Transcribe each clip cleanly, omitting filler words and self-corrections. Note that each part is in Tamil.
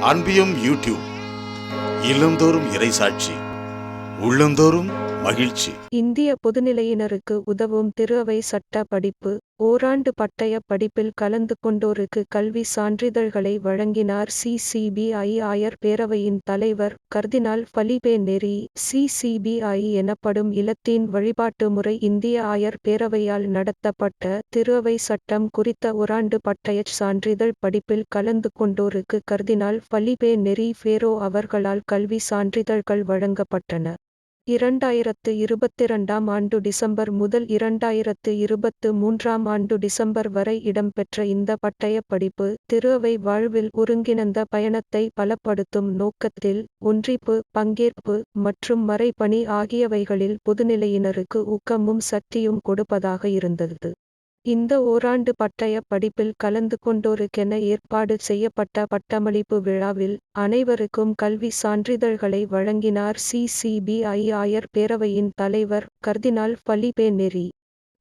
அன்பியும் யூடியூப் இல்லந்தோறும் இறைசாட்சி உள்ளந்தோறும் மகிழ்ச்சி. இந்திய பொதுநிலையினருக்கு உதவும் திரு அவை சட்ட படிப்பு ஓராண்டு பட்டய படிப்பில் கலந்து கொண்டோருக்கு கல்வி சான்றிதழ்களை வழங்கினார். சிசிபிஐ ஆயர் பேரவையின் தலைவர் கர்தினால் ஃபலிபே நெரி. சிசிபிஐ எனப்படும் இலத்தீன் வழிபாட்டு முறை இந்திய ஆயர் பேரவையால் நடத்தப்பட்ட திரு அவை சட்டம் குறித்த ஓராண்டு பட்டயச் சான்றிதழ் படிப்பில் கலந்து கொண்டோருக்கு கர்தினால் ஃபலிபே நெரி ஃபேரோ அவர்களால் கல்வி சான்றிதழ்கள் வழங்கப்பட்டன. 2022ஆம் ஆண்டு டிசம்பர் முதல் 2023ஆம் ஆண்டு டிசம்பர் வரை இடம்பெற்ற இந்த பட்டய படிப்பு திரு அவை வாழ்வில் ஒருங்கிணைந்த பயணத்தை பலப்படுத்தும் நோக்கத்தில் ஒன்றிப்பு, பங்கேற்பு மற்றும் மறைபணி ஆகியவைகளில் பொதுநிலையினருக்கு ஊக்கமும் சக்தியும் கொடுப்பதாக இருந்தது. இந்த ஓராண்டு பட்டய படிப்பில் கலந்து கொண்டோருக்கென ஏற்பாடு செய்யப்பட்ட பட்டமளிப்பு விழாவில் அனைவருக்கும் கல்வி சான்றிதழ்களை வழங்கினார் சிசிபிஐ ஆயர் பேரவையின் தலைவர் கர்தினால் ஃபலிபே நெரி.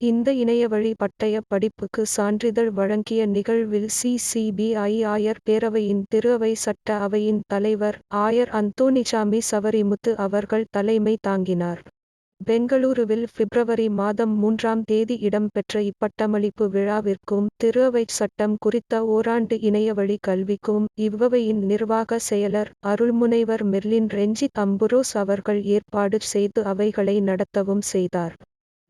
இந்த இணையவழி பட்டய படிப்புக்கு சான்றிதழ் வழங்கிய நிகழ்வில் சிசிபிஐ ஆயர் பேரவையின் திரு அவை சட்ட அவையின் தலைவர் ஆயர் அந்தோணிசாமி சவரிமுத்து அவர்கள் தலைமை தாங்கினார். பெங்களூருவில் பிப்ரவரி மாதம் 3ஆம் தேதி இடம்பெற்ற இப்பட்டமளிப்பு விழாவிற்கும் திரு அவை சட்டம் குறித்த ஓராண்டு இணையவழி கல்விக்கும் இவ்வவையின் நிர்வாக செயலர் அருள்முனைவர் மெர்லின் ரெஞ்சித் அம்புரோஸ் அவர்கள் ஏற்பாடு செய்து அவைகளை நடத்தவும் செய்தார்.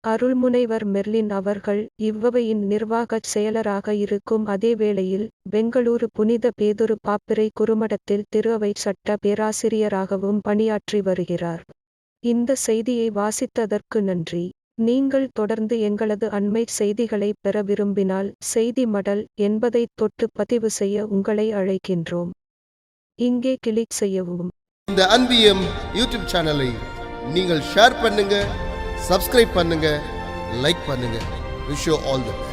அருள்முனைவர் மெர்லின் அவர்கள் இவ்வவையின் நிர்வாகச் செயலராக இருக்கும் அதே வேளையில் பெங்களூரு புனித பேதுரு பாப்பிரை குறுமடத்தில் திரு அவை சட்ட பேராசிரியராகவும் பணியாற்றி வருகிறார். இந்த செய்தியை வாசித்ததற்கு நன்றி. நீங்கள் தொடர்ந்து எங்களது அண்மை செய்திகளை பெற விரும்பினால் செய்தி மடல் என்பதை தொட்டு பதிவு செய்ய உங்களை அழைக்கின்றோம். இங்கே கிளிக் செய்யவும். இந்த அன்பியம் யூடியூப் சேனலை நீங்கள் ஷேர் பண்ணுங்க, சப்ஸ்கிரைப் பண்ணுங்க, லைக் பண்ணுங்க. Wish you all the best.